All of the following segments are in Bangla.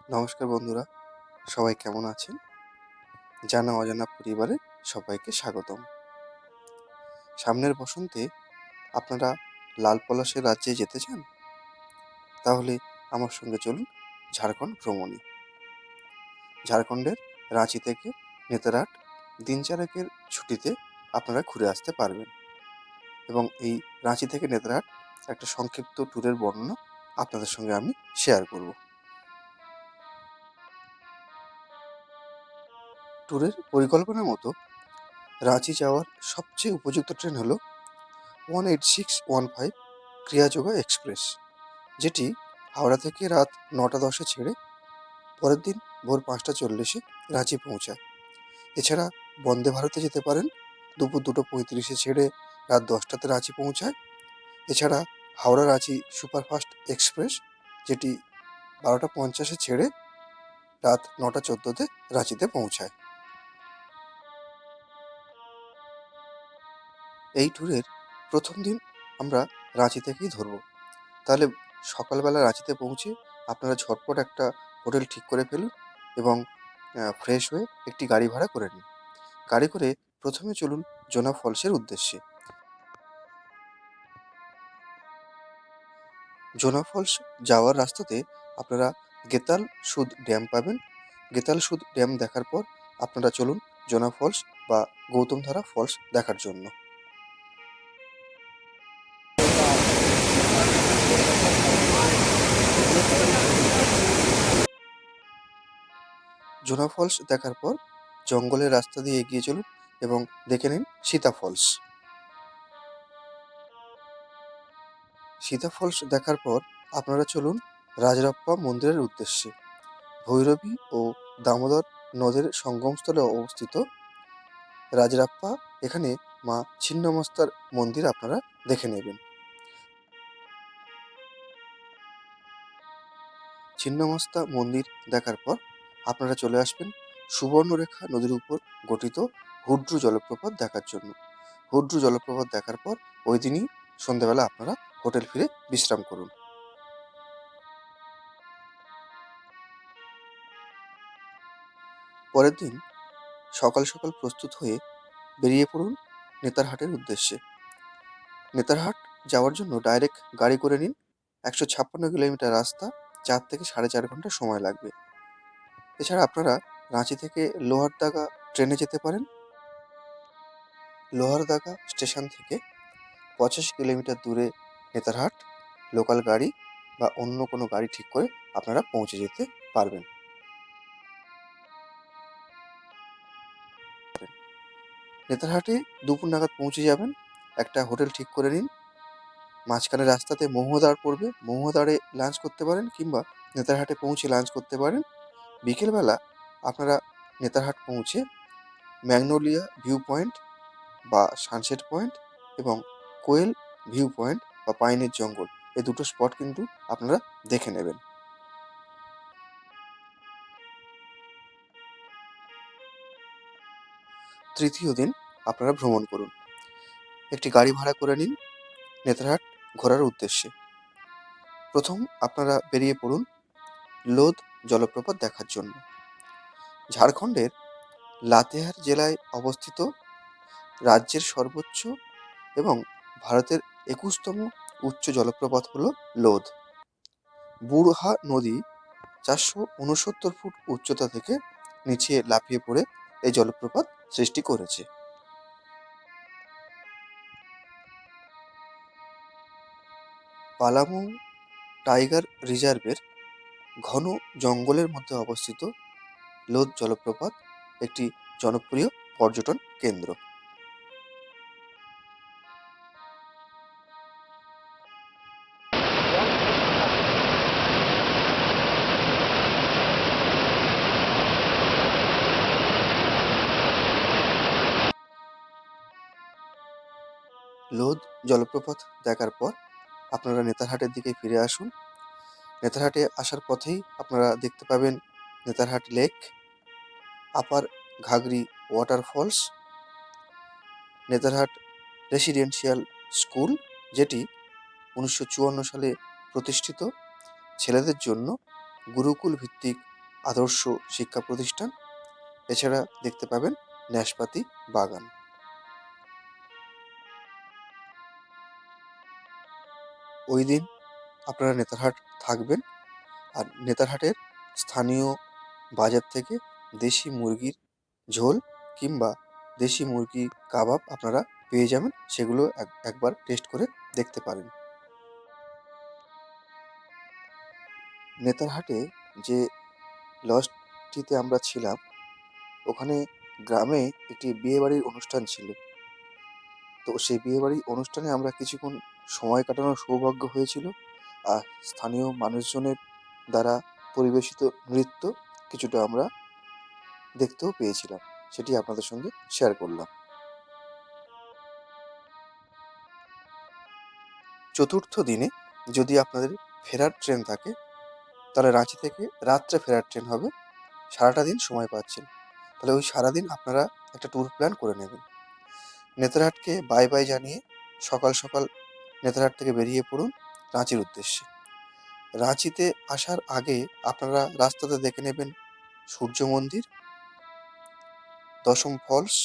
নমস্কার বন্ধুরা, সবাই কেমন আছেন? জানা অজানা পরিবারে সবাইকে স্বাগতম। সামনের বসন্তে আপনারা লাল পলাশের রাজ্যে যেতে চান? তাহলে আমার সঙ্গে চলুন ঝাড়খণ্ড ভ্রমণে। ঝাড়খণ্ডের রাঁচি থেকে নেতারহাট দিন চারেকের ছুটিতে আপনারা ঘুরে আসতে পারবেন এবং এই রাঁচি থেকে নেতারহাট একটা সংক্ষিপ্ত ট্যুরের বর্ণনা আপনাদের সঙ্গে আমি শেয়ার করব। ট্যুরের পরিকল্পনা মতো রাঁচি যাওয়ার সবচেয়ে উপযুক্ত ট্রেন হলো 18615 ক্রিয়াযোগা এক্সপ্রেস, যেটি হাওড়া থেকে রাত 9টা 10-এ ছেড়ে পরের দিন ভোর 5টা 40-এ রাঁচি পৌঁছায়। এছাড়া বন্দে ভারতে যেতে পারেন, দুপুর 2টা 35-এ ছেড়ে রাত 10টাতে রাঁচি পৌঁছায়। এছাড়া হাওড়া রাঁচি সুপারফাস্ট এক্সপ্রেস, যেটি 12টা 50-এ ছেড়ে রাত 9টা 14-তে রাঁচিতে পৌঁছায়। এই ট্যুরের প্রথম দিন আমরা রাঁচি থেকেই ধরব। তাহলে সকালবেলা রাঁচিতে পৌঁছে আপনারা ঝটপট একটা হোটেল ঠিক করে ফেলুন এবং ফ্রেশ হয়ে একটি গাড়ি ভাড়া করে নিন। গাড়ি করে প্রথমে চলুন জোনা ফলসের উদ্দেশ্যে। জোনা ফলস যাওয়ার রাস্তাতে আপনারা গেতাল সুদ ড্যাম পাবেন। গেতাল সুদ ড্যাম দেখার পর আপনারা চলুন জোনা ফলস বা গৌতমধারা ফলস দেখার জন্য। জোনা ফলস দেখার পর জঙ্গলের রাস্তা দিয়ে এগিয়ে চলুন এবং দেখে নিন সীতা ফলস। সীতা ফলস দেখার পর আপনারা চলুন রাজরাপ্পা মন্দিরের উদ্দেশ্যে। ভৈরবী ও দামোদর নদের সঙ্গমস্থলে অবস্থিত রাজরাপ্পা, এখানে মা ছিন্নমস্তার মন্দির আপনারা দেখে নেবেন। ছিন্নমস্তা মন্দির দেখার পর আপনারা চলে আসবেন সুবর্ণরেখা নদীর উপর গঠিত হুড্রু জলপ্রপাত দেখার জন্য। হুড্রু জলপ্রপাত দেখার পর ওই দিনই সন্ধ্যাবেলা আপনারা হোটেল ফিরে বিশ্রাম করুন। পরের দিন সকাল সকাল প্রস্তুত হয়ে বেরিয়ে পড়ুন নেতারহাটের উদ্দেশ্যে। নেতারহাট যাওয়ার জন্য ডাইরেক্ট গাড়ি করে নিন। 156 কিলোমিটার রাস্তা, 4 থেকে 4.5 ঘন্টা সময় লাগবে। এছাড়া আপনারা রাঁচি থেকে লোহারদাগা ট্রেনে যেতে পারেন। লোহারদাগা স্টেশন থেকে 85 কিলোমিটার দূরে নেতারহাট লোকাল গাড়ি বা অন্য কোনো গাড়ি ঠিক করে আপনারা পৌঁছে যেতে পারবেন। নেতারহাটে দুপুর নাগাদ পৌঁছে যাবেন। একটা হোটেল ঠিক করে নিন। মাঝখানে রাস্তাতে মহুয়াদাঁড় পড়বে, মহুয়াদাঁড়ে লাঞ্চ করতে পারেন কিংবা নেতারহাটে পৌঁছে লাঞ্চ করতে পারেন। বিকেলবেলা আপনারা নেতারহাট পৌঁছে ম্যাগনোলিয়া ভিউ পয়েন্ট বা সানসেট পয়েন্ট এবং কোয়েল ভিউ পয়েন্ট বা পাইনের জঙ্গল, এই দুটো স্পট কিন্তু আপনারা দেখে নেবেন। তৃতীয় দিন আপনারা ভ্রমণ করুন। একটি গাড়ি ভাড়া করে নিন নেতারহাট ঘোরার উদ্দেশ্যে। প্রথম আপনারা বেরিয়ে পড়ুন লোদ জলপ্রপাত দেখার জন্য। ঝাড়খণ্ডের লাতেহার জেলায় অবস্থিত রাজ্যের সর্বোচ্চ এবং ভারতের 21তম উচ্চ জলপ্রপাত হল লোদ। বুড়হা নদী 469 ফুট উচ্চতা থেকে নিচে লাফিয়ে পড়ে এই জলপ্রপাত সৃষ্টি করেছে। পালামৌ টাইগার রিজার্ভের ঘন জঙ্গলের মধ্যে অবস্থিত লোদ জলপ্রপাত একটি জনপ্রিয় পর্যটন কেন্দ্র। লোদ জলপ্রপাত দেখার পর আপনারা নেতারহাটের দিকে ফিরে আসুন। নেতারহাটে আসার পথেই আপনারা দেখতে পাবেন নেতারহাট লেক, আপার ঘাগরি ওয়াটারফলস, নেতারহাট রেসিডেন্সিয়াল স্কুল, যেটি 1954 সালে প্রতিষ্ঠিত ছেলেদের জন্য গুরুকুল ভিত্তিক আদর্শ শিক্ষা প্রতিষ্ঠান। এছাড়া দেখতে পাবেন ন্যাশপাতি বাগান। ওই দিন আপনারা নেতারহাট থাকবেন, আর নেতারহাটের স্থানীয় বাজার থেকে দেশি মুরগির ঝোল কিংবা দেশি মুরগি কাবাব আপনারা পেয়ে যাবেন, সেগুলো একবার টেস্ট করে দেখতে পারেন। নেতারহাটে যে লজটিতে আমরা ছিলাম, ওখানে গ্রামে একটি বিয়েবাড়ির অনুষ্ঠান ছিল। তো সেই বিয়েবাড়ির অনুষ্ঠানে আমরা কিছুক্ষণ সময় কাটানোর সৌভাগ্য হয়েছিল, আর স্থানীয় মানুষজনের দ্বারা পরিবেশিত নৃত্য কিছুটা আমরা দেখতেও পেয়েছিলাম, সেটি আপনাদের সঙ্গে শেয়ার করলাম। চতুর্থ দিনে যদি আপনাদের ফেরার ট্রেন থাকে, তাহলে রাঁচি থেকে রাত্রে ফেরার ট্রেন হবে। সারাটা দিন সময় পাচ্ছেন, তাহলে ওই সারাদিন আপনারা একটা ট্যুর প্ল্যান করে নেবেন। নেতারহাটকে বাই বাই জানিয়ে সকাল সকাল নেতারহাট থেকে বেরিয়ে পড়ুন রাঁচির উদ্দেশ্যে। রাঁচিতে আসার আগে আপনারা রাস্তাতে দেখে নেবেন সূর্য মন্দির, দশম ফলস,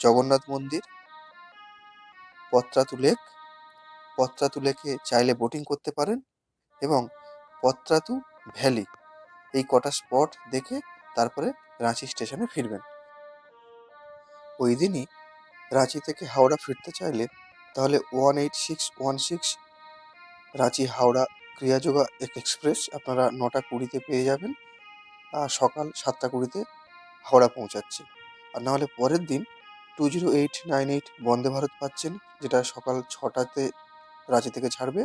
জগন্নাথ মন্দির, পত্রাতু লেক। পত্রাতু লেকে চাইলে বোটিং করতে পারেন, এবং পত্রাতু ভ্যালি, এই কটা স্পট দেখে তারপরে রাঁচি স্টেশনে ফিরবেন। ওই দিনই রাঁচি থেকে হাওড়া ফিরতে চাইলে তাহলে 18616 রাঁচি হাওড়া ক্রিয়াযোগা এক্সপ্রেস আপনারা 9টা 20-তে পেয়ে যাবেন, আর সকাল 7টা 20-তে হাওড়া পৌঁছাচ্ছে। আর নাহলে পরের দিন 20898 বন্দে ভারত পাচ্ছেন, যেটা সকাল 6টাতে রাঁচি থেকে ছাড়বে।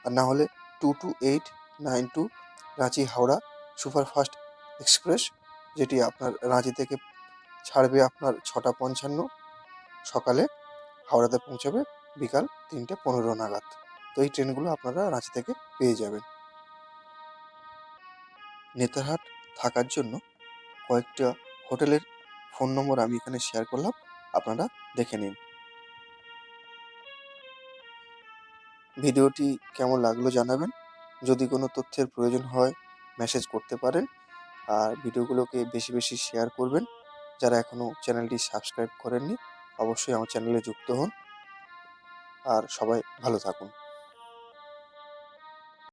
আর না হলে 22892 রাঁচি হাওড়া সুপারফাস্ট এক্সপ্রেস, যেটি আপনার রাঁচি থেকে ছাড়বে আপনার 6টা 55 সকালে, হাওড়াতে পৌঁছাবে বিকাল 3টে 15 নাগাদ। তো এই ট্রেনগুলো আপনারা রাঁচি থেকে পেয়ে যাবেন। নেতারহাট থাকার জন্য কয়েকটা হোটেলের ফোন নম্বর আমি এখানে শেয়ার করলাম, আপনারা দেখে নিন। ভিডিওটি কেমন লাগলো জানাবেন, যদি কোনো তথ্যের প্রয়োজন হয় মেসেজ করতে পারেন, আর ভিডিওগুলোকে বেশি বেশি শেয়ার করবেন। যারা এখনও চ্যানেলটি সাবস্ক্রাইব করেননি, অবশ্যই আমার চ্যানেলে যুক্ত হন, আর সবাই ভালো থাকুন।